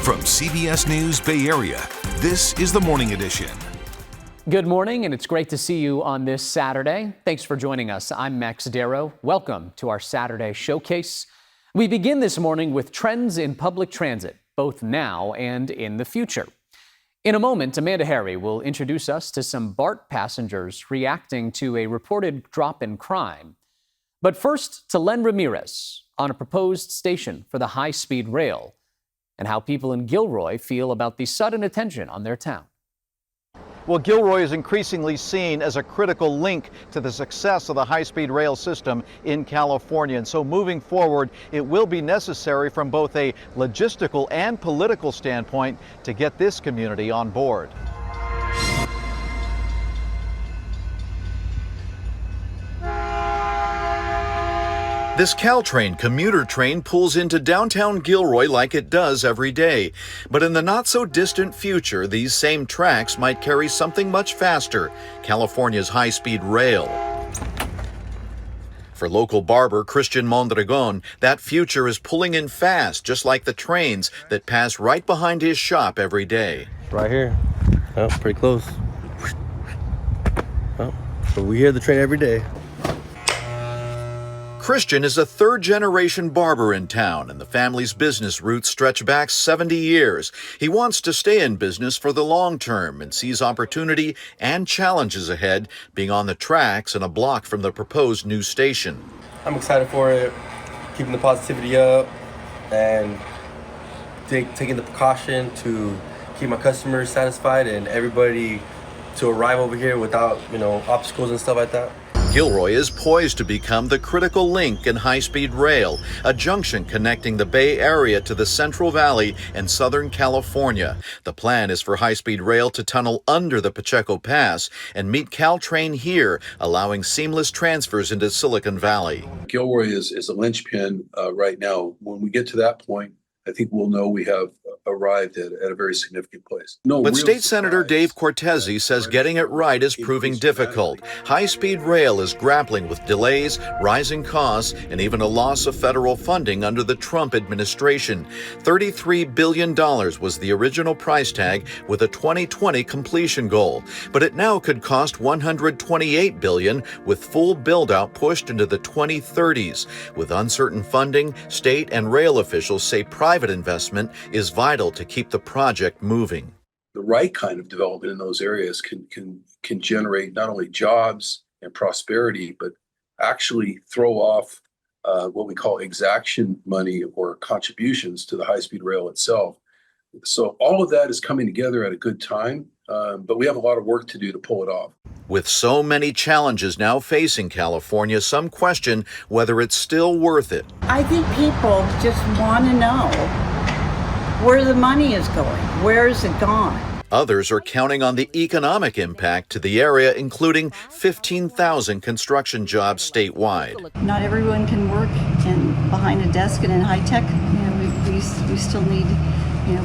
From CBS News Bay Area, this is the Morning Edition. Good morning, and it's great to see you on this Saturday. Thanks for joining us. I'm Max Darrow. Welcome to our Saturday showcase. We begin this morning with trends in public transit, both now and in the future. In a moment, Amanda Harry will introduce us to some BART passengers reacting to a reported drop in crime. But first, to Len Ramirez on a proposed station for the high-speed rail and how people in Gilroy feel about the sudden attention on their town. Well, Gilroy is increasingly seen as a critical link to the success of the high-speed rail system in California. And so moving forward, it will be necessary from both a logistical and political standpoint to get this community on board. This Caltrain commuter train pulls into downtown Gilroy like it does every day. But in the not-so-distant future, these same tracks might carry something much faster, California's high-speed rail. For local barber Christian Mondragon, that future is pulling in fast, just like the trains that pass right behind his shop every day. Right here. Oh, pretty close. Oh, so we hear the train every day. Christian is a third-generation barber in town, and the family's business roots stretch back 70 years. He wants to stay in business for the long term and sees opportunity and challenges ahead, being on the tracks and a block from the proposed new station. I'm excited for it, keeping the positivity up, and taking the precaution to keep my customers satisfied and everybody to arrive over here without, obstacles and stuff like that. Gilroy is poised to become the critical link in high-speed rail, a junction connecting the Bay Area to the Central Valley and Southern California. The plan is for high-speed rail to tunnel under the Pacheco Pass and meet Caltrain here, allowing seamless transfers into Silicon Valley. Gilroy is a linchpin right now. When we get to that point, I think we'll know we have arrived at a very significant place. But State Senator Dave Cortese says getting it right is proving difficult. High-speed rail is grappling with delays, rising costs, and even a loss of federal funding under the Trump administration. $33 billion was the original price tag with a 2020 completion goal. But it now could cost $128 billion with full build-out pushed into the 2030s. With uncertain funding, state and rail officials say private investment is vital to keep the project moving. The right kind of development in those areas can generate not only jobs and prosperity, but actually throw off what we call exaction money or contributions to the high-speed rail itself. So all of that is coming together at a good time, but we have a lot of work to do to pull it off. With so many challenges now facing California, some question whether it's still worth it. I think people just want to know where the money is going. Where is it gone? Others are counting on the economic impact to the area, including 15,000 construction jobs statewide. Not everyone can work behind a desk and in high tech. We still need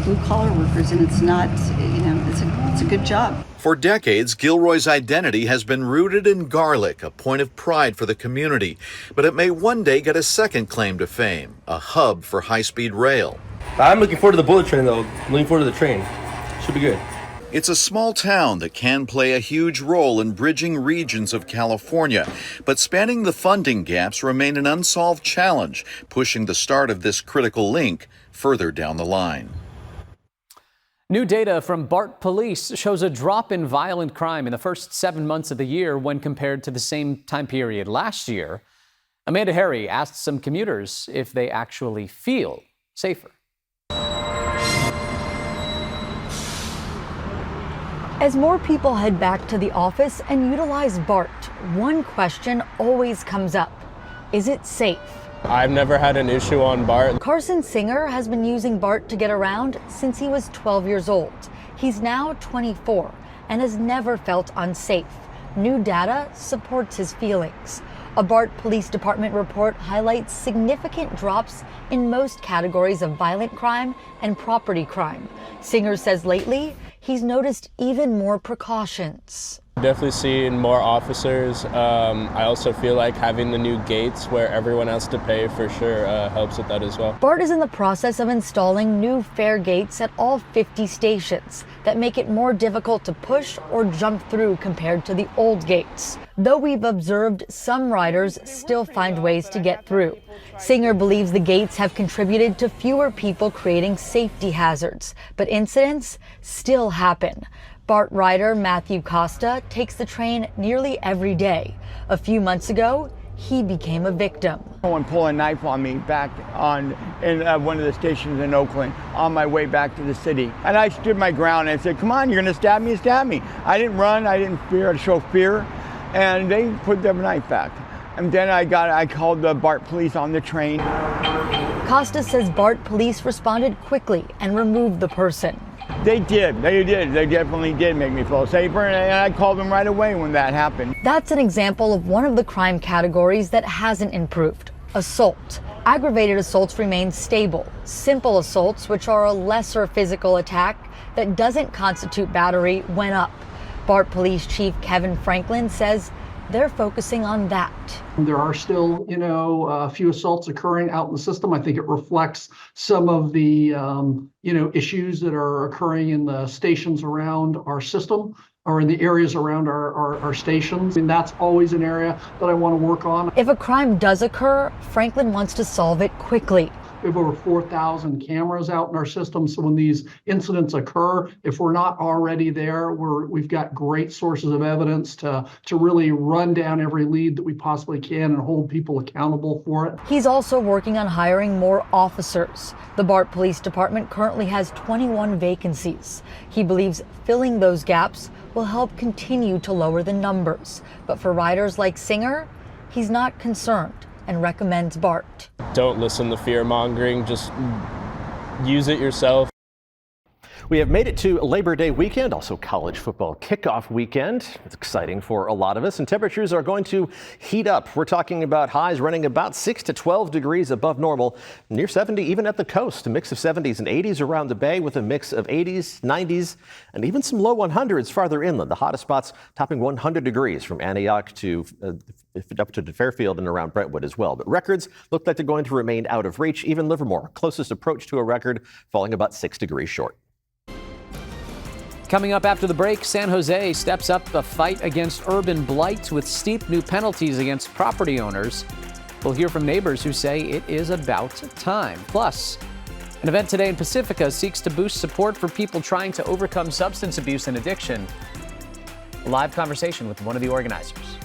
blue-collar workers, and it's not, it's a good job. For decades, Gilroy's identity has been rooted in garlic, a point of pride for the community. But it may one day get a second claim to fame, a hub for high-speed rail. I'm looking forward to the bullet train, though. I'm looking forward to the train. Should be good. It's a small town that can play a huge role in bridging regions of California, but spanning the funding gaps remain an unsolved challenge, pushing the start of this critical link further down the line. New data from BART police shows a drop in violent crime in the first 7 months of the year when compared to the same time period last year. Amanda Harry asked some commuters if they actually feel safer. As more people head back to the office and utilize BART, one question always comes up. Is it safe? I've never had an issue on BART. Carson Singer has been using BART to get around since he was 12 years old. He's now 24 and has never felt unsafe. New data supports his feelings. A BART Police Department report highlights significant drops in most categories of violent crime and property crime. Singer says lately, he's noticed even more precautions. Definitely seeing more officers. I also feel like having the new gates where everyone has to pay for sure helps with that as well. BART is in the process of installing new fare gates at all 50 stations that make it more difficult to push or jump through compared to the old gates. Though we've observed some riders still find ways to get through. Singer believes the gates have contributed to fewer people creating safety hazards, but incidents still happen. BART rider Matthew Costa takes the train nearly every day. A few months ago, he became a victim. Someone pulled a knife on me back in one of the stations in Oakland on my way back to the city. And I stood my ground and said, come on, you're gonna stab me, stab me. I didn't run, I didn't show fear, and they put the knife back. And then I called the BART police on the train. Costa says BART police responded quickly and removed the person. They did. They definitely did make me feel safer, and I called them right away when that happened. That's an example of one of the crime categories that hasn't improved: assault. Aggravated assaults remain stable. Simple assaults, which are a lesser physical attack that doesn't constitute battery, went up. BART Police Chief Kevin Franklin says they're focusing on that. There are still, a few assaults occurring out in the system. I think it reflects some of the, issues that are occurring in the stations around our system or in the areas around our stations. And that's always an area that I want to work on. If a crime does occur, Franklin wants to solve it quickly. We have over 4,000 cameras out in our system. So when these incidents occur, if we're not already there, we've got great sources of evidence to really run down every lead that we possibly can and hold people accountable for it. He's also working on hiring more officers. The BART Police Department currently has 21 vacancies. He believes filling those gaps will help continue to lower the numbers. But for riders like Singer, he's not concerned and recommends BART. Don't listen to fear mongering, just use it yourself. We have made it to Labor Day weekend, also college football kickoff weekend. It's exciting for a lot of us, and temperatures are going to heat up. We're talking about highs running about 6 to 12 degrees above normal, near 70 even at the coast. A mix of 70s and 80s around the bay with a mix of 80s, 90s, and even some low 100s farther inland. The hottest spots topping 100 degrees from Antioch to up to Fairfield and around Brentwood as well. But records look like they're going to remain out of reach. Even Livermore, closest approach to a record, falling about 6 degrees short. Coming up after the break, San Jose steps up the fight against urban blight with steep new penalties against property owners. We'll hear from neighbors who say it is about time. Plus, an event today in Pacifica seeks to boost support for people trying to overcome substance abuse and addiction. A live conversation with one of the organizers.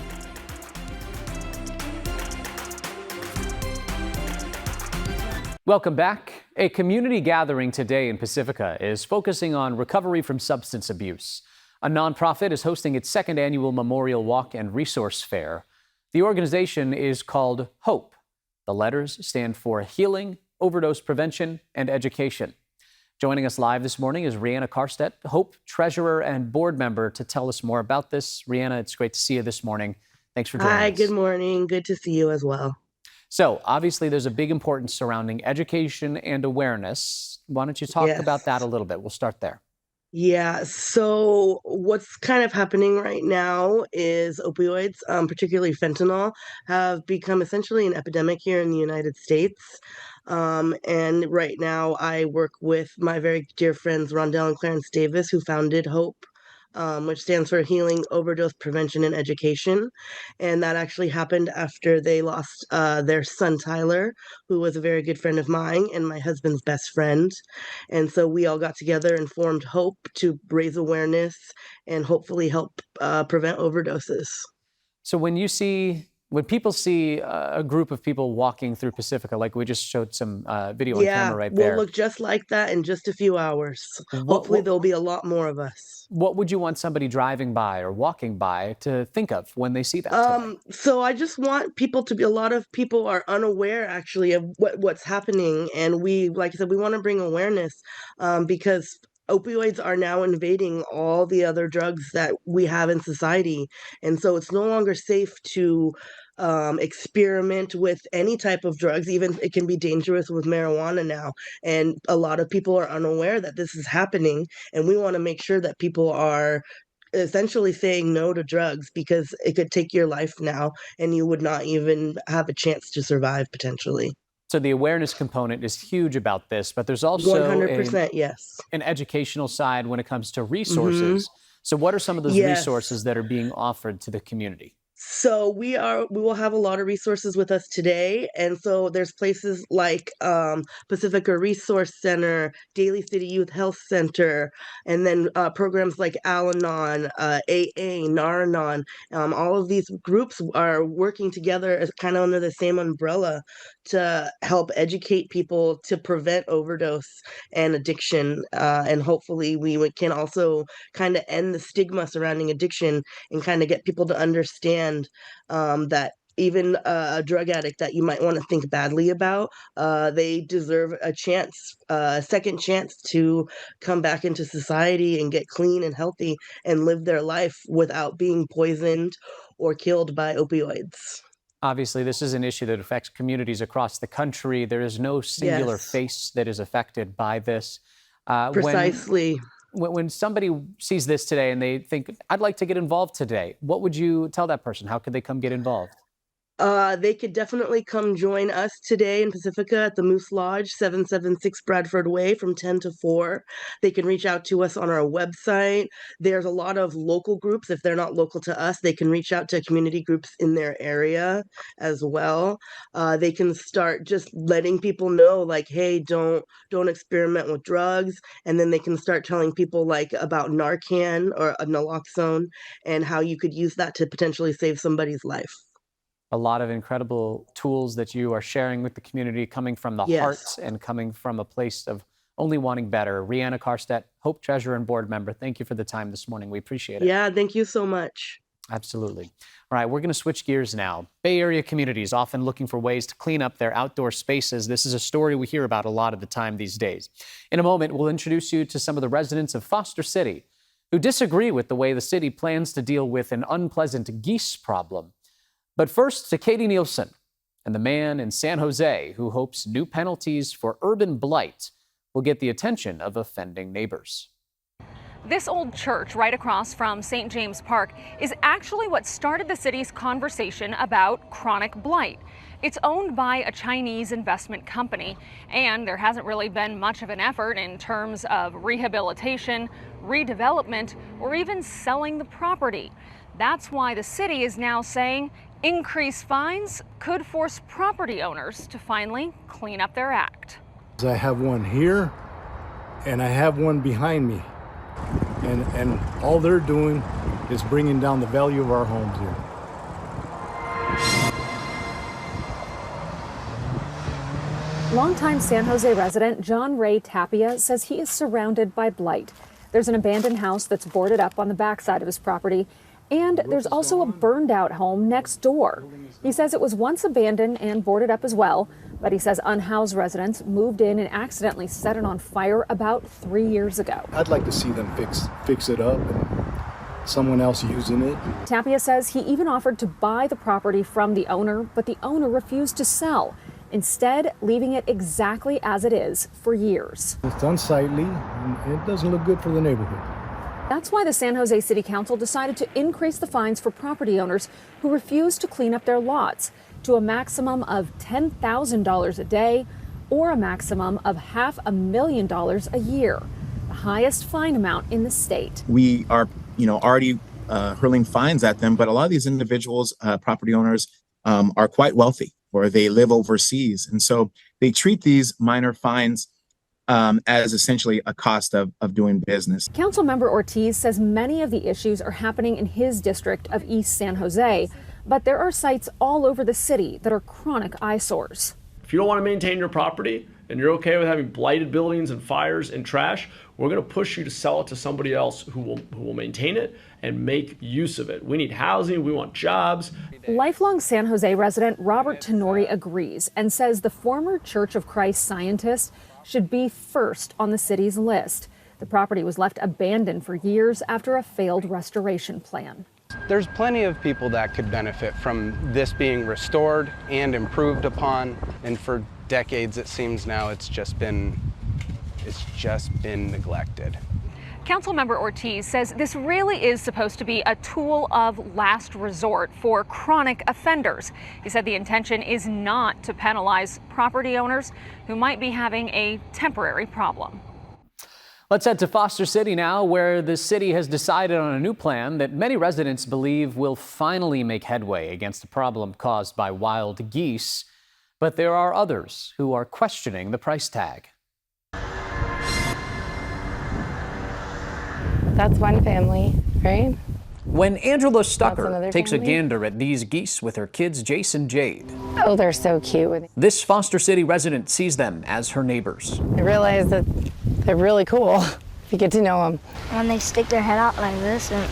Welcome back. A community gathering today in Pacifica is focusing on recovery from substance abuse. A nonprofit is hosting its second annual Memorial Walk and Resource Fair. The organization is called HOPE. The letters stand for Healing, Overdose Prevention, and Education. Joining us live this morning is Rihanna Karstedt, HOPE treasurer and board member, to tell us more about this. Rihanna, it's great to see you this morning. Thanks for joining us. Hi, good morning. Good to see you as well. So obviously there's a big importance surrounding education and awareness. Why don't you talk about that a little bit? We'll start there. Yeah, so what's kind of happening right now is opioids, particularly fentanyl, have become essentially an epidemic here in the United States. And right now I work with my very dear friends Rondell and Clarence Davis, who founded HOPE, which stands for Healing, Overdose Prevention, and Education. And that actually happened after they lost their son, Tyler, who was a very good friend of mine and my husband's best friend. And so we all got together and formed HOPE to raise awareness and hopefully help prevent overdoses. So when people see a group of people walking through Pacifica, like we just showed some video on camera right there. We'll look just like that in just a few hours. Hopefully there'll be a lot more of us. What would you want somebody driving by or walking by to think of when they see that? So I just want people to be, a lot of people are unaware actually of what's happening. And we, like I said, we want to bring awareness because opioids are now invading all the other drugs that we have in society. And so it's no longer safe to experiment with any type of drugs. Even it can be dangerous with marijuana now. And a lot of people are unaware that this is happening. And we want to make sure that people are essentially saying no to drugs because it could take your life now and you would not even have a chance to survive potentially. So the awareness component is huge about this, but there's also 100%, yes. an educational side when it comes to resources. So what are some of those Yes. resources that are being offered to the community? So we will have a lot of resources with us today, and so there's places like Pacifica Resource Center, Daly City Youth Health Center, and then programs like Al-Anon, AA, Nar-Anon. All of these groups are working together as kind of under the same umbrella to help educate people to prevent overdose and addiction, and hopefully can also kind of end the stigma surrounding addiction and kind of get people to understand that even a drug addict that you might want to think badly about, they deserve a second chance to come back into society and get clean and healthy and live their life without being poisoned or killed by opioids. Obviously, this is an issue that affects communities across the country. There is no singular Yes. face that is affected by this. Precisely. When somebody sees this today and they think, I'd like to get involved today, what would you tell that person? How could they come get involved? They could definitely come join us today in Pacifica at the Moose Lodge, 776 Bradford Way from 10 to 4. They can reach out to us on our website. There's a lot of local groups. If they're not local to us, they can reach out to community groups in their area as well. They can start just letting people know, like, hey, don't experiment with drugs. And then they can start telling people like about Narcan or naloxone and how you could use that to potentially save somebody's life. A lot of incredible tools that you are sharing with the community, coming from the Yes. heart and coming from a place of only wanting better. Rihanna Karstedt, Hope Treasurer and Board Member, thank you for the time this morning. We appreciate it. Yeah, thank you so much. Absolutely. All right, we're going to switch gears now. Bay Area communities often looking for ways to clean up their outdoor spaces. This is a story we hear about a lot of the time these days. In a moment, we'll introduce you to some of the residents of Foster City who disagree with the way the city plans to deal with an unpleasant geese problem. But first, to Katie Nielsen and the man in San Jose who hopes new penalties for urban blight will get the attention of offending neighbors. This old church right across from St. James Park is actually what started the city's conversation about chronic blight. It's owned by a Chinese investment company, and there hasn't really been much of an effort in terms of rehabilitation, redevelopment, or even selling the property. That's why the city is now saying increased fines could force property owners to finally clean up their act. I have one here and I have one behind me. And all they're doing is bringing down the value of our homes here. Longtime San Jose resident John Ray Tapia says he is surrounded by blight. There's an abandoned house that's boarded up on the backside of his property, and there's also a burned out home next door. He says it was once abandoned and boarded up as well, but he says unhoused residents moved in and accidentally set it on fire about 3 years ago. I'd like to see them fix it up and someone else using it. Tapia says he even offered to buy the property from the owner, but the owner refused to sell, instead leaving it exactly as it is for years. It's unsightly and it doesn't look good for the neighborhood. That's why the San Jose City Council decided to increase the fines for property owners who refuse to clean up their lots to a maximum of $10,000 a day or a maximum of $500,000 a year, the highest fine amount in the state. We are, already hurling fines at them, but a lot of these individuals, property owners, are quite wealthy or they live overseas. And so they treat these minor fines as essentially a cost of doing business. Councilmember Ortiz says many of the issues are happening in his district of East San Jose, but there are sites all over the city that are chronic eyesores. If you don't want to maintain your property and you're okay with having blighted buildings and fires and trash, we're going to push you to sell it to somebody else who will maintain it and make use of it. We need housing, we want jobs. Lifelong San Jose resident Robert Tenori agrees and says the former Church of Christ scientist should be first on the city's list. The property was left abandoned for years after a failed restoration plan. There's plenty of people that could benefit from this being restored and improved upon, and for decades it seems now it's just been neglected. Councilmember Ortiz says this really is supposed to be a tool of last resort for chronic offenders. He said the intention is not to penalize property owners who might be having a temporary problem. Let's head to Foster City now, where the city has decided on a new plan that many residents believe will finally make headway against a problem caused by wild geese. But there are others who are questioning the price tag. That's one family, right? When Angela Stucker takes a family? gander at these geese with her kids Jace and Jade, Oh, they're so cute. this Foster City resident sees them as her neighbors. I realize that they're really cool. You get to know them. When they stick their head out like this, and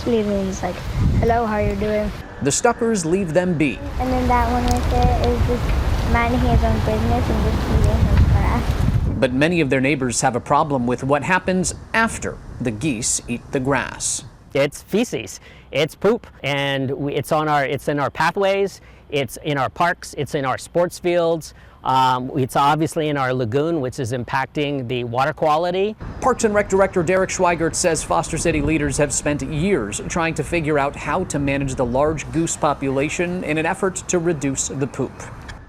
it's like, hello, how you doing? The Stuckers leave them be. And then that one right there is just minding his own business and just eating his grass. But many of their neighbors have a problem with what happens after the geese eat the grass. It's feces, it's poop, and it's in our pathways, it's in our parks, it's in our sports fields. It's obviously in our lagoon, which is impacting the water quality. Parks and Rec Director Derek Schweigert says Foster City leaders have spent years trying to figure out how to manage the large goose population in an effort to reduce the poop.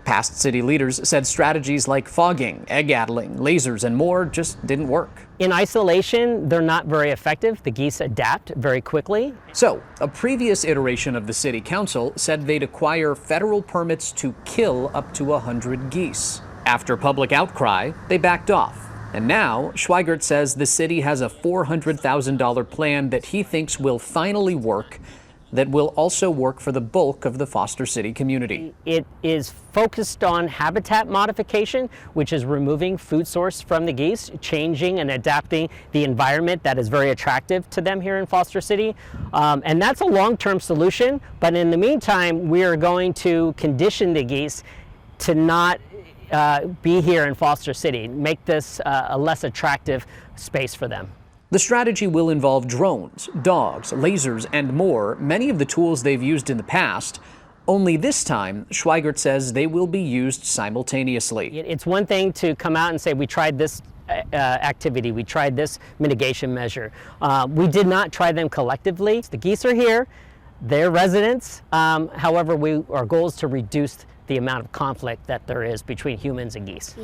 Past city leaders said strategies like fogging, egg addling, lasers, and more just didn't work. In isolation, they're not very effective. The geese adapt very quickly. So, a previous iteration of the city council said they'd acquire federal permits to kill up to 100 geese. After public outcry, they backed off. And now, Schweigert says the city has a $400,000 plan that he thinks will finally work, that will also work for the bulk of the Foster City community. It is focused on habitat modification, which is removing food source from the geese, changing and adapting the environment that is very attractive to them here in Foster City. And that's a long-term solution, but in the meantime, we are going to condition the geese to not be here in Foster City, make this a less attractive space for them. The strategy will involve drones, dogs, lasers, and more, many of the tools they've used in the past. Only this time, Schweigert says they will be used simultaneously. It's one thing to come out and say, we tried this activity, we tried this mitigation measure. We did not try them collectively. The geese are here, they're residents. However, our goal is to reduce the amount of conflict that there is between humans and geese.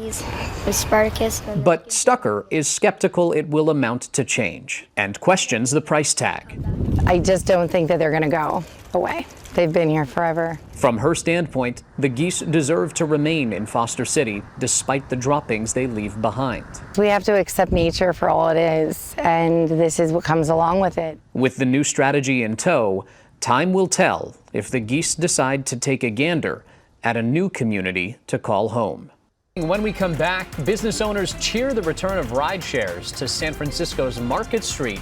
Spartacus. But Stucker is skeptical it will amount to change and questions the price tag. I just don't think that they're going to go away. They've been here forever. From her standpoint, the geese deserve to remain in Foster City despite the droppings they leave behind. We have to accept nature for all it is, and this is what comes along with it. With the new strategy in tow, time will tell if the geese decide to take a gander at a new community to call home. When we come back, business owners cheer the return of ride shares to San Francisco's Market Street.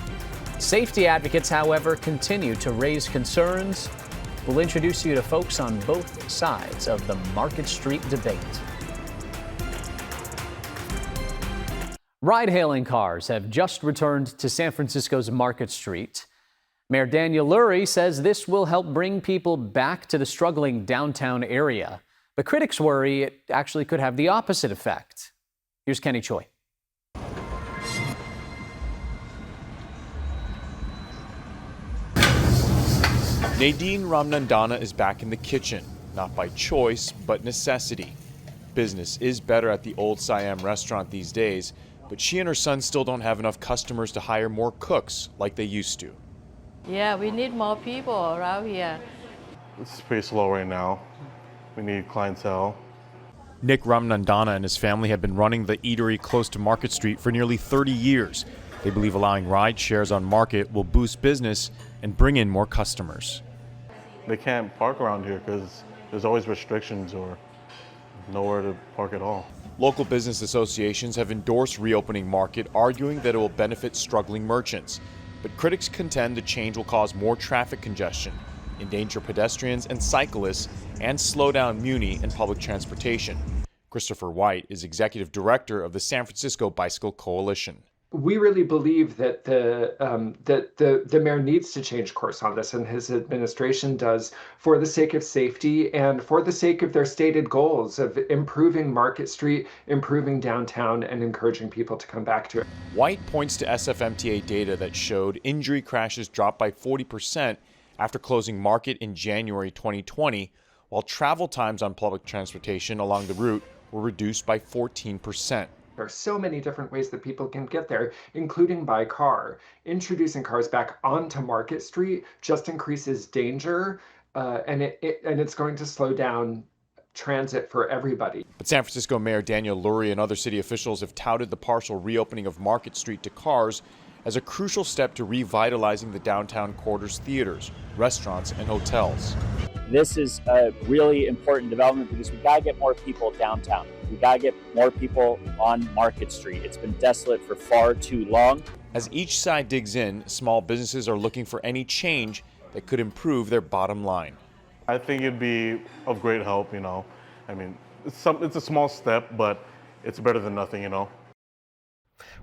Safety advocates, however, continue to raise concerns. We'll introduce you to folks on both sides of the Market Street debate. Ride-hailing cars have just returned to San Francisco's Market Street. Mayor Daniel Lurie says this will help bring people back to the struggling downtown area. But critics worry it actually could have the opposite effect. Here's Kenny Choi. Nadine Ramnandana is back in the kitchen, not by choice, but necessity. Business is better at the Old Siam restaurant these days, but she and her son still don't have enough customers to hire more cooks like they used to. Yeah, we need more people around here. It's pretty slow right now. We need clientele. Nick Ramnandana and his family have been running the eatery close to Market Street for nearly 30 years. They believe allowing ride shares on Market will boost business and bring in more customers. They can't park around here because there's always restrictions or nowhere to park at all. Local business associations have endorsed reopening Market, arguing that it will benefit struggling merchants. But critics contend the change will cause more traffic congestion, endanger pedestrians and cyclists, and slow down Muni and public transportation. Christopher White is executive director of the San Francisco Bicycle Coalition. we really believe that the mayor needs to change course on this, and his administration does, for the sake of safety and for the sake of their stated goals of improving Market Street, improving downtown, and encouraging people to come back to it. White points to SFMTA data that showed injury crashes dropped by 40% after closing Market in January 2020, while travel times on public transportation along the route were reduced by 14%. There are so many different ways that people can get there, including by car. Introducing cars back onto Market Street just increases danger, and it's going to slow down transit for everybody. But San Francisco Mayor Daniel Lurie and other city officials have touted the partial reopening of Market Street to cars as a crucial step to revitalizing the downtown quarter's theaters, restaurants, and hotels. This is a really important development because we gotta get more people downtown. We gotta get more people on Market Street. It's been desolate for far too long. As each side digs in, small businesses are looking for any change that could improve their bottom line. I think it'd be of great help, you know. I mean, it's a small step, but it's better than nothing, you know.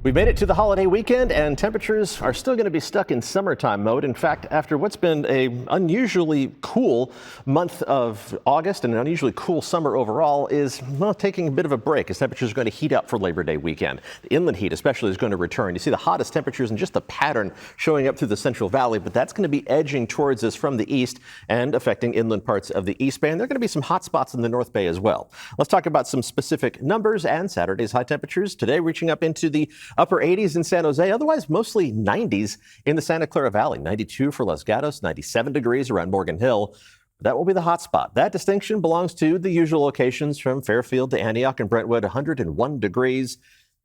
We've made it to the holiday weekend, and temperatures are still going to be stuck in summertime mode. In fact, after what's been an unusually cool month of August and an unusually cool summer overall is taking a bit of a break as temperatures are going to heat up for Labor Day weekend. The inland heat especially is going to return. You see the hottest temperatures and just the pattern showing up through the Central Valley, but that's going to be edging towards us from the east and affecting inland parts of the East Bay. And there are going to be some hot spots in the North Bay as well. Let's talk about some specific numbers and Saturday's high temperatures today reaching up into the upper 80s in San Jose, otherwise mostly 90s in the Santa Clara Valley. 92 for Los Gatos, 97 degrees around Morgan Hill. That will be the hot spot. That distinction belongs to the usual locations from Fairfield to Antioch and Brentwood, 101 degrees.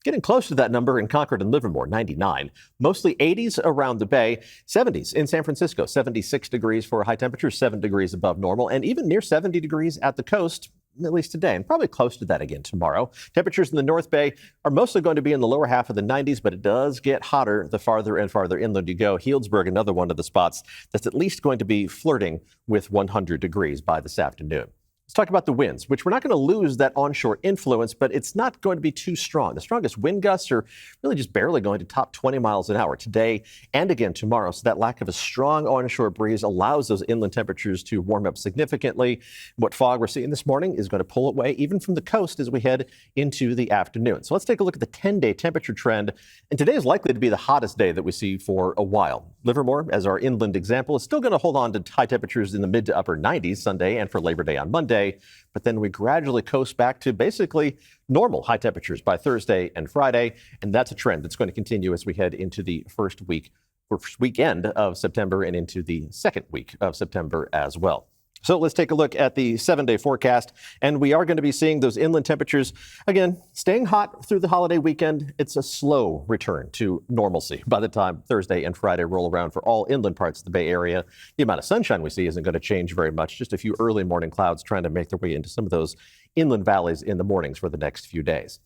Getting close to that number in Concord and Livermore, 99. Mostly 80s around the Bay, 70s in San Francisco, 76 degrees for a high temperature, 7 degrees above normal, and even near 70 degrees at the coast, at least today, and probably close to that again tomorrow. Temperatures in the North Bay are mostly going to be in the lower half of the 90s, but it does get hotter the farther and farther inland you go. Healdsburg, another one of the spots that's at least going to be flirting with 100 degrees by this afternoon. Let's talk about the winds, which we're not going to lose that onshore influence, but it's not going to be too strong. The strongest wind gusts are really just barely going to top 20 miles an hour today and again tomorrow. So that lack of a strong onshore breeze allows those inland temperatures to warm up significantly. What fog we're seeing this morning is going to pull away even from the coast as we head into the afternoon. So let's take a look at the 10-day temperature trend. And today is likely to be the hottest day that we see for a while. Livermore, as our inland example, is still going to hold on to high temperatures in the mid to upper 90s Sunday and for Labor Day on Monday. But then we gradually coast back to basically normal high temperatures by Thursday and Friday. And that's a trend that's going to continue as we head into the first weekend of September and into the second week of September as well. So let's take a look at the 7-day forecast. And we are going to be seeing those inland temperatures, again, staying hot through the holiday weekend. It's a slow return to normalcy by the time Thursday and Friday roll around for all inland parts of the Bay Area. The amount of sunshine we see isn't going to change very much. Just a few early morning clouds trying to make their way into some of those inland valleys in the mornings for the next few days.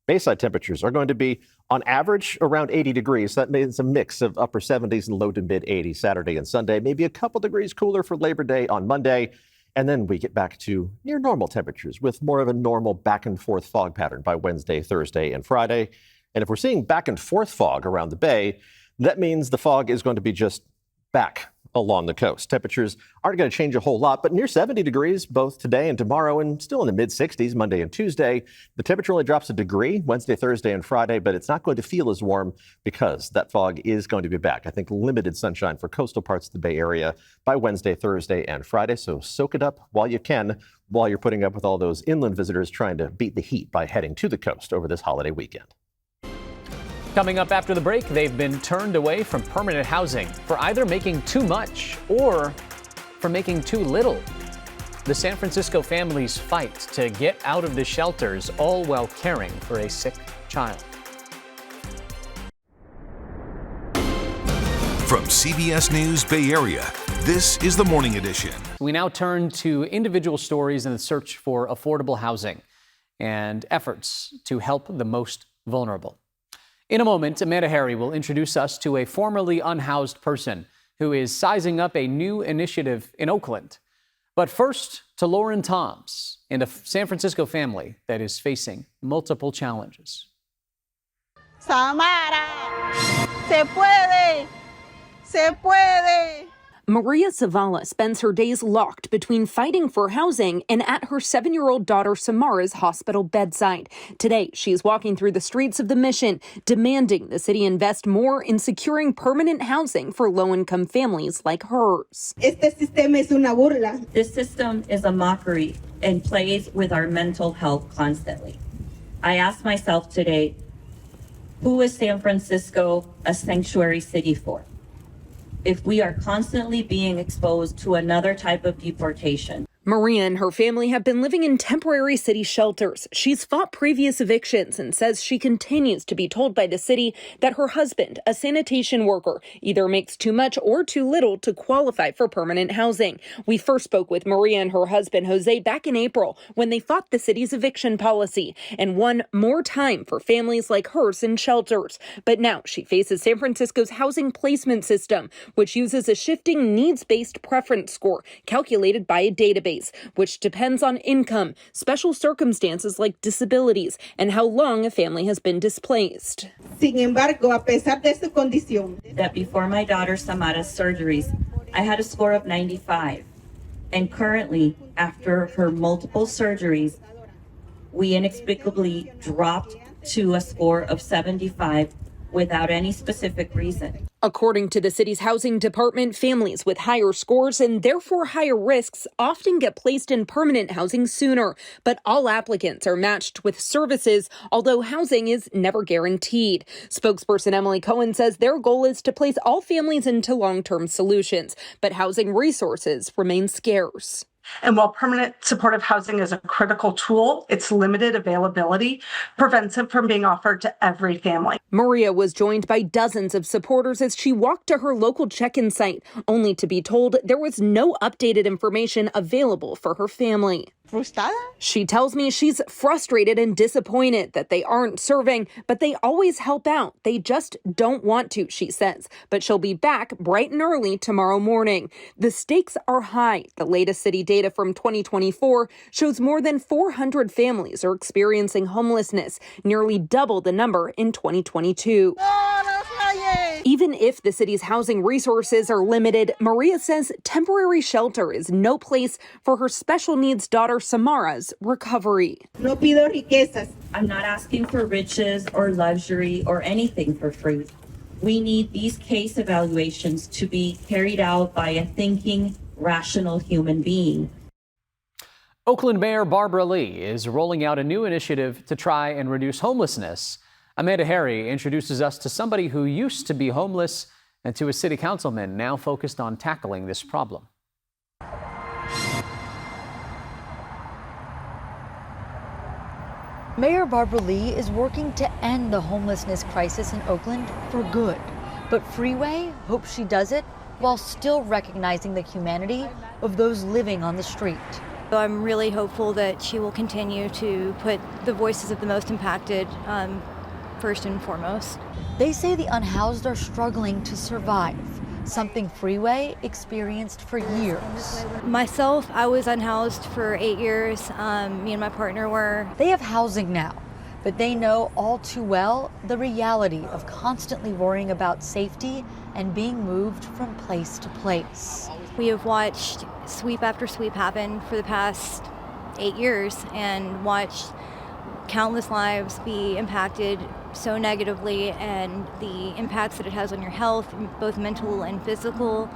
Bayside temperatures are going to be, on average, around 80 degrees. That means a mix of upper 70s and low to mid 80s Saturday and Sunday. Maybe a couple degrees cooler for Labor Day on Monday. And then we get back to near normal temperatures with more of a normal back and forth fog pattern by Wednesday, Thursday, and Friday. And if we're seeing back and forth fog around the Bay, that means the fog is going to be just back along the coast. Temperatures aren't going to change a whole lot, but near 70 degrees both today and tomorrow, and still in the mid 60s Monday and Tuesday. The temperature only drops a degree Wednesday, Thursday, and Friday, but it's not going to feel as warm because that fog is going to be back. I think limited sunshine for coastal parts of the Bay Area by Wednesday, Thursday, and Friday. So soak it up while you can, while you're putting up with all those inland visitors trying to beat the heat by heading to the coast over this holiday weekend. Coming up after the break, they've been turned away from permanent housing for either making too much or for making too little. The San Francisco families fight to get out of the shelters, all while caring for a sick child. From CBS News Bay Area, this is the Morning Edition. We now turn to individual stories in the search for affordable housing and efforts to help the most vulnerable. In a moment, Amanda Harry will introduce us to a formerly unhoused person who is sizing up a new initiative in Oakland. But first, to Lauren Toms and a San Francisco family that is facing multiple challenges. Samara, se puede, se puede. Maria Zavala spends her days locked between fighting for housing and at her 7-year-old daughter Samara's hospital bedside. Today, she is walking through the streets of the Mission, demanding the city invest more in securing permanent housing for low-income families like hers. This system is a mockery and plays with our mental health constantly. I ask myself today, who is San Francisco a sanctuary city for? If we are constantly being exposed to another type of deportation. Maria and her family have been living in temporary city shelters. She's fought previous evictions and says she continues to be told by the city that her husband, a sanitation worker, either makes too much or too little to qualify for permanent housing. We first spoke with Maria and her husband, Jose, back in April when they fought the city's eviction policy and won more time for families like hers in shelters. But now she faces San Francisco's housing placement system, which uses a shifting needs-based preference score calculated by a database, which depends on income, special circumstances like disabilities, and how long a family has been displaced. Sin embargo, a pesar de su condición, that before my daughter Samara's surgeries, I had a score of 95. And currently, after her multiple surgeries, we inexplicably dropped to a score of 75 without any specific reason. According to the city's housing department, families with higher scores and therefore higher risks often get placed in permanent housing sooner. But all applicants are matched with services, although housing is never guaranteed. Spokesperson Emily Cohen says their goal is to place all families into long-term solutions, but housing resources remain scarce. And while permanent supportive housing is a critical tool, its limited availability prevents it from being offered to every family. Maria was joined by dozens of supporters as she walked to her local check-in site, only to be told there was no updated information available for her family. Frustrada? She tells me she's frustrated and disappointed that they aren't serving, but they always help out. They just don't want to, she says. But she'll be back bright and early tomorrow morning. The stakes are high. The latest city data from 2024 shows more than 400 families are experiencing homelessness, nearly double the number in 2022. Even if the city's housing resources are limited, Maria says temporary shelter is no place for her special needs daughter Samara's recovery. No pido riquezas. I'm not asking for riches or luxury or anything for free. We need these case evaluations to be carried out by a thinking, rational human being. Oakland Mayor Barbara Lee is rolling out a new initiative to try and reduce homelessness. Amanda Harry introduces us to somebody who used to be homeless and to a city councilman now focused on tackling this problem. Mayor Barbara Lee is working to end the homelessness crisis in Oakland for good. But Freeway hopes she does it while still recognizing the humanity of those living on the street. I'm really hopeful that she will continue to put the voices of the most impacted first and foremost. They say the unhoused are struggling to survive, something Freeway experienced for years. Myself, I was unhoused for 8 years. Me and my partner were. They have housing now, but they know all too well the reality of constantly worrying about safety and being moved from place to place. We have watched sweep after sweep happen for the past 8 years and watched countless lives be impacted so negatively, and the impacts that it has on your health, both mental and physical,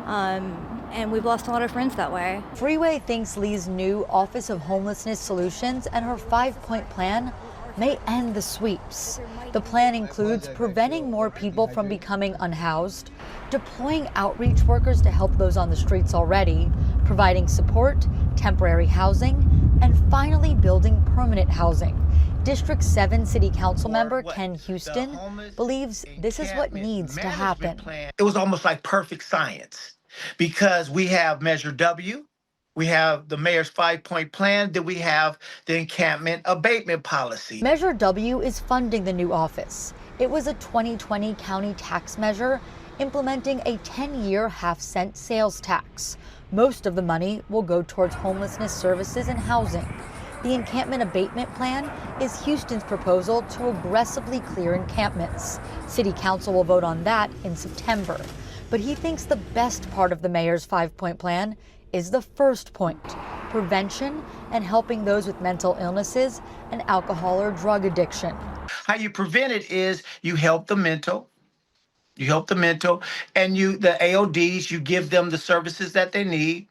and we've lost a lot of friends that way. Freeway thinks Lee's new Office of Homelessness Solutions and her 5-point plan may end the sweeps. The plan includes preventing more people from becoming unhoused, deploying outreach workers to help those on the streets already, providing support, temporary housing, and finally building permanent housing. District 7 City Council member Ken Houston believes this is what needs to happen. It was almost like perfect science because we have Measure W, we have the mayor's 5-point plan, then we have the encampment abatement policy. Measure W is funding the new office. It was a 2020 county tax measure implementing a 10-year half-cent sales tax. Most of the money will go towards homelessness services and housing. The encampment abatement plan is Houston's proposal to aggressively clear encampments. City Council will vote on that in September. But he thinks the best part of the mayor's 5-point plan is the first point, prevention and helping those with mental illnesses and alcohol or drug addiction. How you prevent it is you help the mental, and the AODs, you give them the services that they need,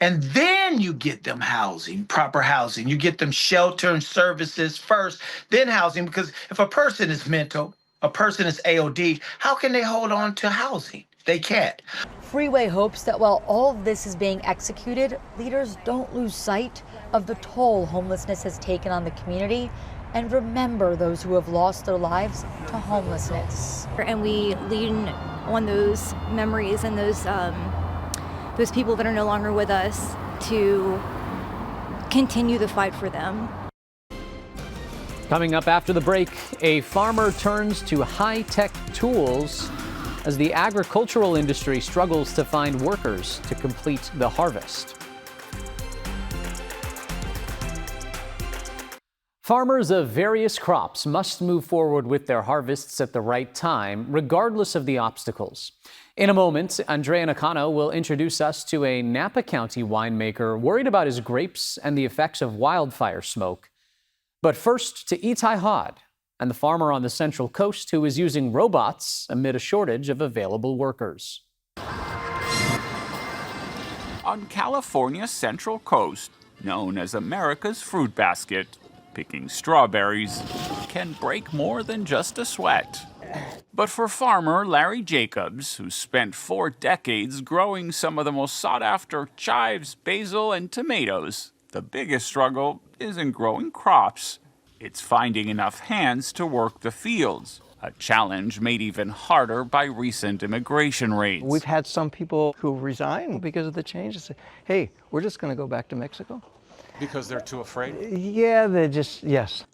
and then you get them housing, proper housing. You get them shelter and services first, then housing, because if a person is mental, a person is AOD, how can they hold on to housing? They can't. Freeway hopes that while all of this is being executed, leaders don't lose sight of the toll homelessness has taken on the community and remember those who have lost their lives to homelessness. And we lean on those memories and those people that are no longer with us to continue the fight for them. Coming up after the break, a farmer turns to high-tech tools as the agricultural industry struggles to find workers to complete the harvest. Farmers of various crops must move forward with their harvests at the right time, regardless of the obstacles. In a moment, Andrea Nakano will introduce us to a Napa County winemaker worried about his grapes and the effects of wildfire smoke. But first, to Itai Hod and the farmer on the Central Coast who is using robots amid a shortage of available workers. On California's Central Coast, known as America's fruit basket, picking strawberries can break more than just a sweat. But for farmer Larry Jacobs, who spent 4 decades growing some of the most sought-after chives, basil, and tomatoes, the biggest struggle isn't growing crops. It's finding enough hands to work the fields, a challenge made even harder by recent immigration raids. We've had some people who resign because of the changes. Say, hey, we're just going to go back to Mexico. Because they're too afraid? Yeah, yes.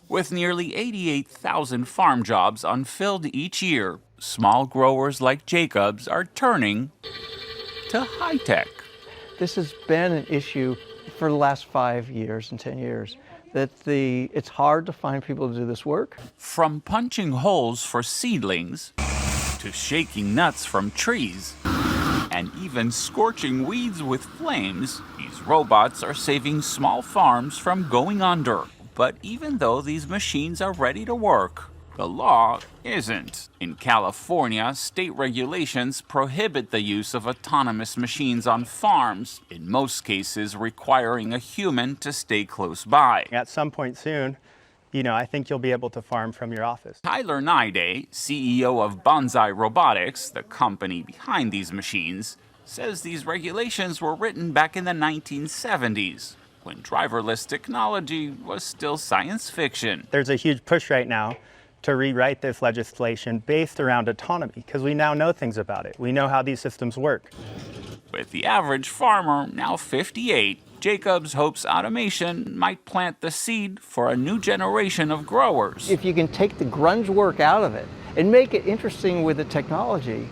With nearly 88,000 farm jobs unfilled each year, small growers like Jacobs are turning to high-tech. This has been an issue for the last 5 years and 10 years, that it's hard to find people to do this work. From punching holes for seedlings, to shaking nuts from trees, and even scorching weeds with flames, these robots are saving small farms from going under. But even though these machines are ready to work, the law isn't. In California, state regulations prohibit the use of autonomous machines on farms, in most cases requiring a human to stay close by. At some point soon, I think you'll be able to farm from your office. Tyler Naide, CEO of Bonsai Robotics, the company behind these machines, says these regulations were written back in the 1970s, when driverless technology was still science fiction. There's a huge push right now to rewrite this legislation based around autonomy, because we now know things about it. We know how these systems work. With the average farmer now 58, Jacobs hopes automation might plant the seed for a new generation of growers. If you can take the grunge work out of it and make it interesting with the technology,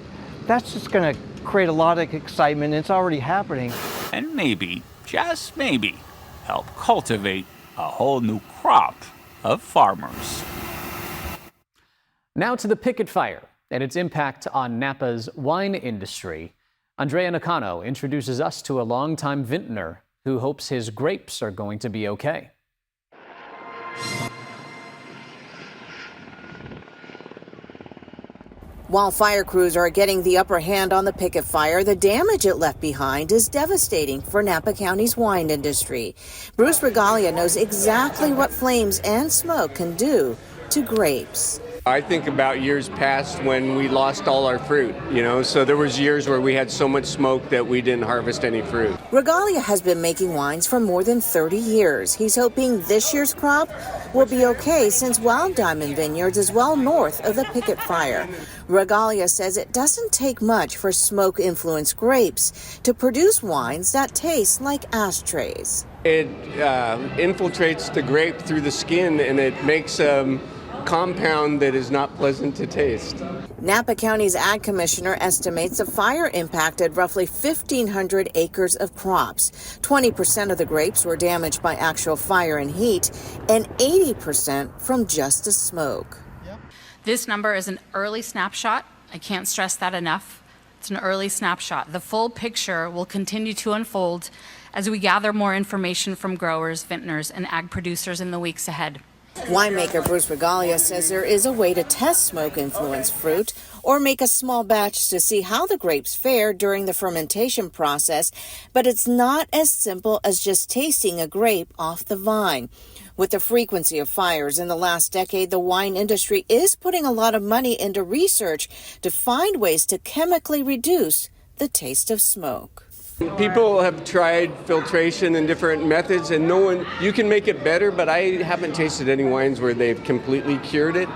that's just going to create a lot of excitement. It's already happening. And maybe, just maybe, help cultivate a whole new crop of farmers. Now to the picket fire and its impact on Napa's wine industry. Andrea Nakano introduces us to a longtime vintner who hopes his grapes are going to be okay. While fire crews are getting the upper hand on the picket fire, the damage it left behind is devastating for Napa County's wine industry. Bruce Regalia knows exactly what flames and smoke can do to grapes. I think about years past when we lost all our fruit, so there was years where we had so much smoke that we didn't harvest any fruit. Regalia has been making wines for more than 30 years. He's hoping this year's crop will be okay since Wild Diamond Vineyards is well north of the picket fire. Regalia says it doesn't take much for smoke-influenced grapes to produce wines that taste like ashtrays. It infiltrates the grape through the skin and it makes compound that is not pleasant to taste. Napa County's ag commissioner estimates the fire impacted roughly 1,500 acres of crops. 20% of the grapes were damaged by actual fire and heat, and 80% from just the smoke. This number is an early snapshot. I can't stress that enough. It's an early snapshot. The full picture will continue to unfold as we gather more information from growers, vintners, and ag producers in the weeks ahead. Winemaker Bruce Regalia says there is a way to test smoke-influenced fruit or make a small batch to see how the grapes fare during the fermentation process, but it's not as simple as just tasting a grape off the vine. With the frequency of fires in the last decade, the wine industry is putting a lot of money into research to find ways to chemically reduce the taste of smoke. People have tried filtration and different methods, and you can make it better, but I haven't tasted any wines where they've completely cured it.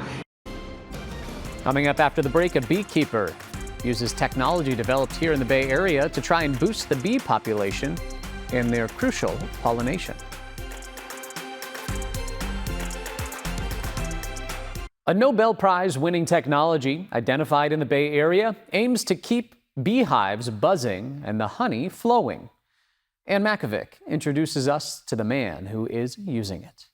Coming up after the break, a beekeeper uses technology developed here in the Bay Area to try and boost the bee population in their crucial pollination. A Nobel Prize winning technology identified in the Bay Area aims to keep beehives buzzing and the honey flowing. Ann Makovic introduces us to the man who is using it.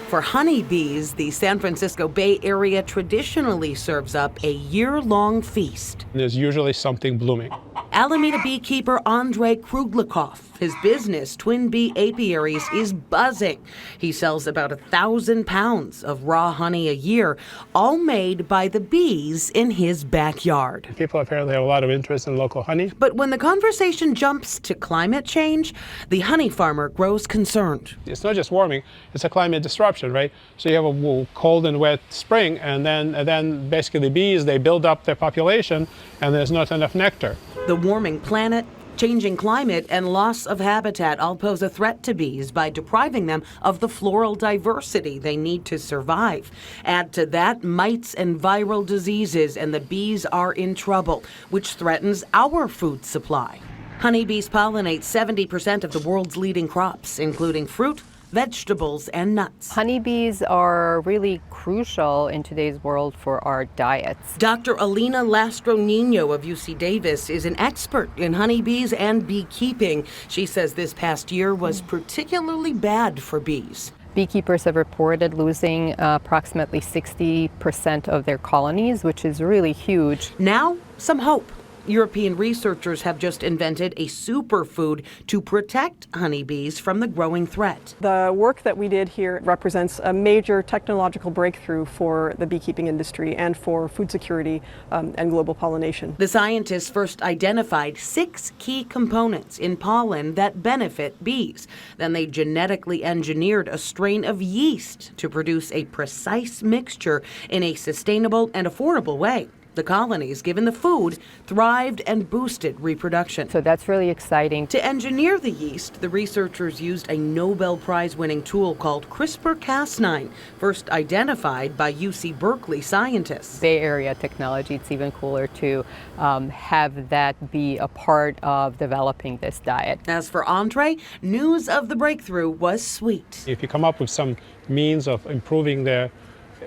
For honeybees, the San Francisco Bay Area traditionally serves up a year-long feast. There's usually something blooming. Alameda beekeeper Andrei Kruglikov, his business, Twin Bee Apiaries, is buzzing. He sells about 1,000 pounds of raw honey a year, all made by the bees in his backyard. People apparently have a lot of interest in local honey. But when the conversation jumps to climate change, the honey farmer grows concerned. It's not just warming, it's a climate disruption, right? So you have a cold and wet spring, and then basically the bees, they build up their population, and there's not enough nectar. The warming planet, changing climate, and loss of habitat all pose a threat to bees by depriving them of the floral diversity they need to survive. Add to that mites and viral diseases, and the bees are in trouble, which threatens our food supply. Honeybees pollinate 70% of the world's leading crops, including fruit, vegetables, and nuts. Honeybees are really crucial in today's world for our diets. Dr. Alina Lastro-Nino of UC Davis is an expert in honeybees and beekeeping. She says this past year was particularly bad for bees. Beekeepers have reported losing approximately 60% of their colonies, which is really huge. Now, some hope. European researchers have just invented a superfood to protect honeybees from the growing threat. The work that we did here represents a major technological breakthrough for the beekeeping industry and for food security and global pollination. The scientists first identified 6 key components in pollen that benefit bees. Then they genetically engineered a strain of yeast to produce a precise mixture in a sustainable and affordable way. The colonies, given the food, thrived and boosted reproduction. So that's really exciting. To engineer the yeast, the researchers used a Nobel Prize-winning tool called CRISPR-Cas9, first identified by UC Berkeley scientists. Bay Area technology, it's even cooler to have that be a part of developing this diet. As for Andre, news of the breakthrough was sweet. If you come up with some means of improving their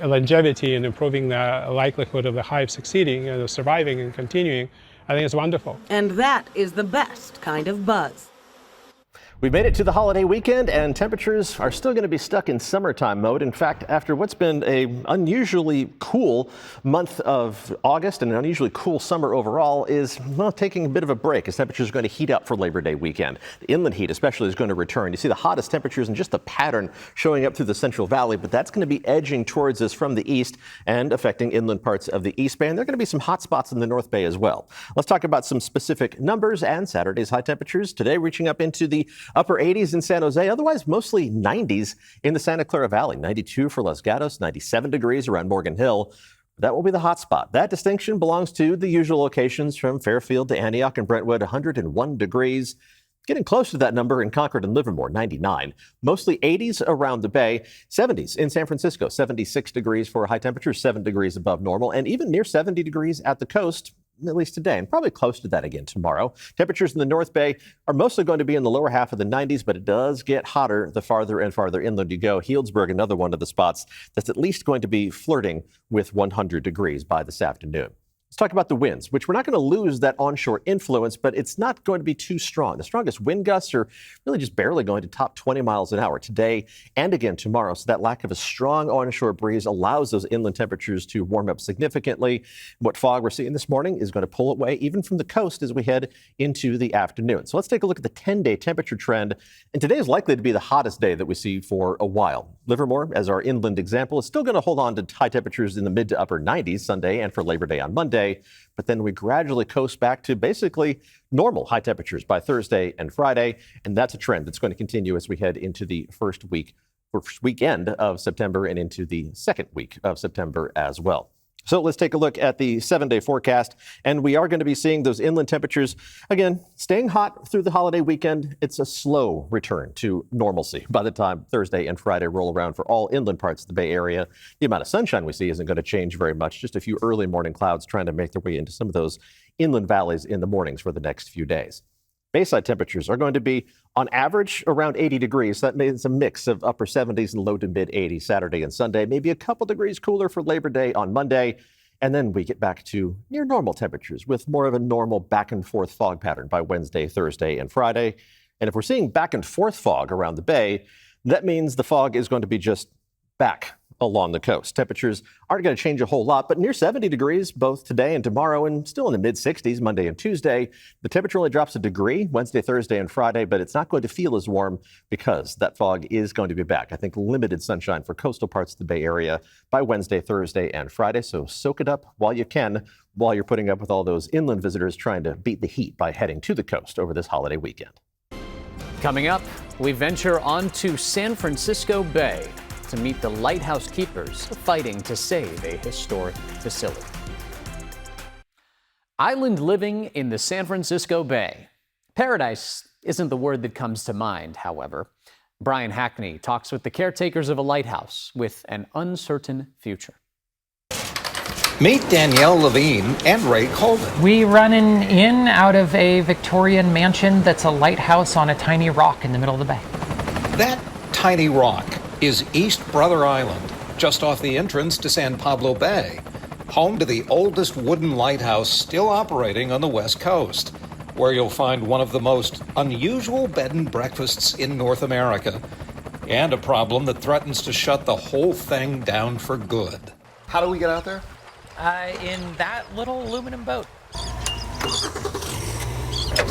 longevity and improving the likelihood of the hive succeeding, surviving and continuing, I think it's wonderful. And that is the best kind of buzz. We made it to the holiday weekend, and temperatures are still going to be stuck in summertime mode. In fact, after what's been an unusually cool month of August and an unusually cool summer overall is, well, taking a bit of a break as temperatures are going to heat up for Labor Day weekend. The inland heat especially is going to return. You see the hottest temperatures and just the pattern showing up through the Central Valley, but that's going to be edging towards us from the east and affecting inland parts of the East Bay. And there are going to be some hot spots in the North Bay as well. Let's talk about some specific numbers and Saturday's high temperatures. Today reaching up into the upper 80s in San Jose, otherwise mostly 90s in the Santa Clara Valley. 92 for Los Gatos, 97 degrees around Morgan Hill. That will be the hot spot. That distinction belongs to the usual locations from Fairfield to Antioch and Brentwood, 101 degrees. Getting close to that number in Concord and Livermore, 99. Mostly 80s around the Bay, 70s in San Francisco, 76 degrees for high temperatures, 7 degrees above normal, and even near 70 degrees at the coast. at least today, and probably close to that again tomorrow. Temperatures in the North Bay are mostly going to be in the lower half of the 90s, but it does get hotter the farther and farther inland you go. Healdsburg, another one of the spots that's at least going to be flirting with 100 degrees by this afternoon. Let's talk about the winds, which we're not going to lose that onshore influence, but it's not going to be too strong. The strongest wind gusts are really just barely going to top 20 miles an hour today and again tomorrow. So that lack of a strong onshore breeze allows those inland temperatures to warm up significantly. What fog we're seeing this morning is going to pull away even from the coast as we head into the afternoon. So let's take a look at the 10-day temperature trend. And today is likely to be the hottest day that we see for a while. Livermore, as our inland example, is still going to hold on to high temperatures in the mid to upper 90s Sunday and for Labor Day on Monday. But then we gradually coast back to basically normal high temperatures by Thursday and Friday. And that's a trend that's going to continue as we head into the first weekend of September and into the second week of September as well. So let's take a look at the 7-day forecast. And we are going to be seeing those inland temperatures, again, staying hot through the holiday weekend. It's a slow return to normalcy by the time Thursday and Friday roll around for all inland parts of the Bay Area. The amount of sunshine we see isn't going to change very much. Just a few early morning clouds trying to make their way into some of those inland valleys in the mornings for the next few days. Bayside temperatures are going to be, on average, around 80 degrees. That means a mix of upper 70s and low to mid 80s Saturday and Sunday. Maybe a couple degrees cooler for Labor Day on Monday. And then we get back to near normal temperatures with more of a normal back and forth fog pattern by Wednesday, Thursday, and Friday. And if we're seeing back and forth fog around the Bay, that means the fog is going to be just back along the coast. Temperatures aren't going to change a whole lot, but near 70 degrees both today and tomorrow, and still in the mid 60s Monday and Tuesday. The temperature only drops a degree Wednesday, Thursday, and Friday, but it's not going to feel as warm because that fog is going to be back. I think limited sunshine for coastal parts of the Bay Area by Wednesday, Thursday, and Friday. So soak it up while you can, while you're putting up with all those inland visitors trying to beat the heat by heading to the coast over this holiday weekend. Coming up, we venture onto San Francisco Bay to meet the lighthouse keepers fighting to save a historic facility. Island living in the San Francisco Bay. Paradise isn't the word that comes to mind, however. Brian Hackney talks with the caretakers of a lighthouse with an uncertain future. Meet Danielle Levine and Ray Colvin. We run in out of a Victorian mansion that's a lighthouse on a tiny rock in the middle of the bay. That tiny rock is East Brother Island, just off the entrance to San Pablo Bay, home to the oldest wooden lighthouse still operating on the West Coast, where you'll find one of the most unusual bed and breakfasts in North America, and a problem that threatens to shut the whole thing down for good. How do we get out there? In that little aluminum boat.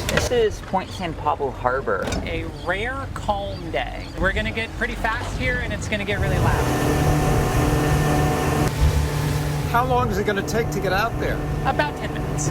This is Point San Pablo Harbor. A rare calm day. We're gonna get pretty fast here and it's gonna get really loud. How long is it going to take to get out there? About 10 minutes.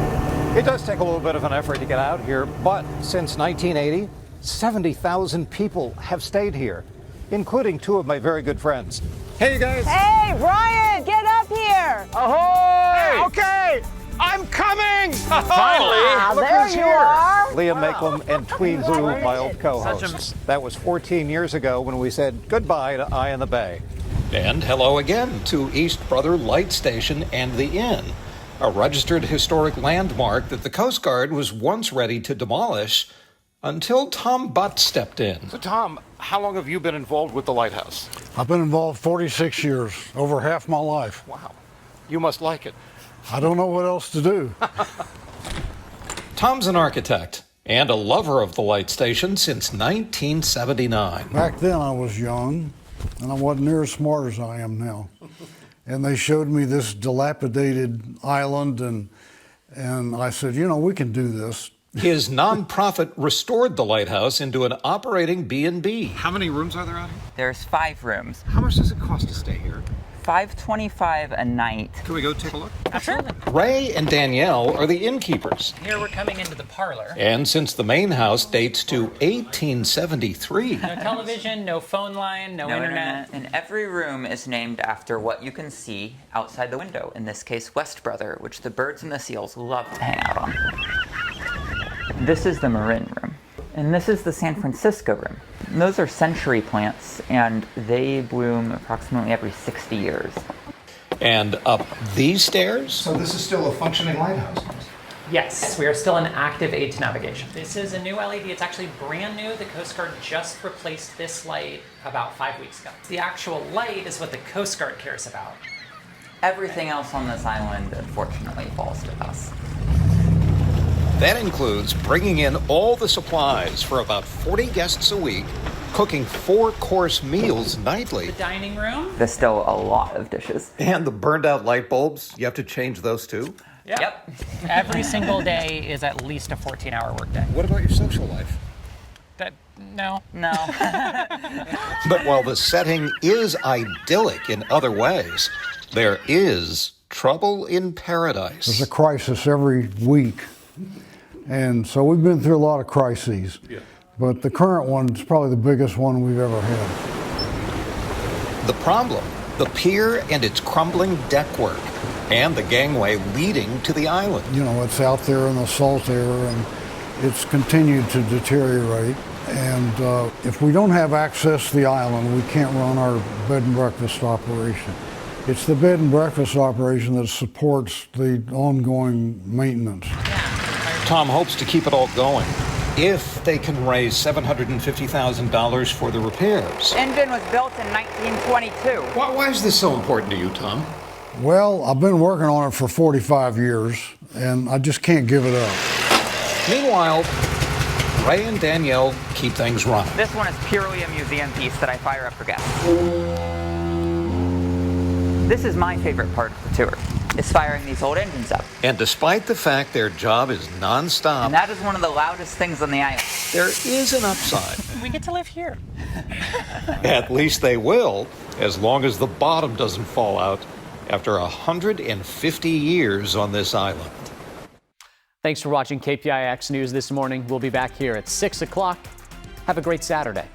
It does take a little bit of an effort to get out here, but since 1980, 70,000 people have stayed here, including two of my very good friends. Hey, you guys. Hey, Brian, get up here. Ahoy! Okay, I'm coming! Finally! Look There who's you here. are. Liam Maklem and Tweed Blue, my old co-hosts. That was 14 years ago when we said goodbye to Eye on the Bay. And hello again to East Brother Light Station and the Inn, a registered historic landmark that the Coast Guard was once ready to demolish until Tom Butt stepped in. So, Tom, how long have you been involved with the lighthouse? I've been involved 46 years, over half my life. Wow. You must like it. I don't know what else to do. Tom's an architect and a lover of the light station since 1979. Back then I was young, and I wasn't near as smart as I am now. And they showed me this dilapidated island, and I said, you know, we can do this. His nonprofit restored the lighthouse into an operating B&B. How many rooms are there out here? There's 5 rooms. How much does it cost to stay here? $525 a night. Can we go take a look? Absolutely. Ray and Danielle are the innkeepers. Here we're coming into the parlor. And since the main house dates to 1873. No television, no phone line, no internet. And every room is named after what you can see outside the window. In this case, West Brother, which the birds and the seals love to hang out on. This is the Marin room. And this is the San Francisco room. And those are century plants, and they bloom approximately every 60 years. And up these stairs? So this is still a functioning lighthouse? Yes, we are still in active aid to navigation. This is a new LED. It's actually brand new. The Coast Guard just replaced this light about 5 weeks ago. The actual light is what the Coast Guard cares about. Everything else on this island, unfortunately, falls to us. That includes bringing in all the supplies for about 40 guests a week, cooking 4-course meals nightly. The dining room. There's still a lot of dishes. And the burned out light bulbs, you have to change those too? Yep. Every single day is at least a 14-hour workday. What about your social life? No. But while the setting is idyllic in other ways, there is trouble in paradise. There's a crisis every week. And so we've been through a lot of crises. Yeah. But the current one is probably the biggest one we've ever had. The problem, the pier and its crumbling deckwork, and the gangway leading to the island. You know, it's out there in the salt air, and it's continued to deteriorate. And if we don't have access to the island, we can't run our bed and breakfast operation. It's the bed and breakfast operation that supports the ongoing maintenance. Tom hopes to keep it all going if they can raise $750,000 for the repairs. Engine was built in 1922. Why is this so important to you, Tom? Well, I've been working on it for 45 years, and I just can't give it up. Meanwhile, Ray and Danielle keep things running. This one is purely a museum piece that I fire up for guests. This is my favorite part of the tour, is firing these old engines up. And despite the fact their job is nonstop, And that is one of the loudest things on the island. there is an upside. We get to live here. At least they will, as long as the bottom doesn't fall out after 150 years on this island. Thanks for watching KPIX News this morning. We'll be back here at 6 o'clock. Have a great Saturday.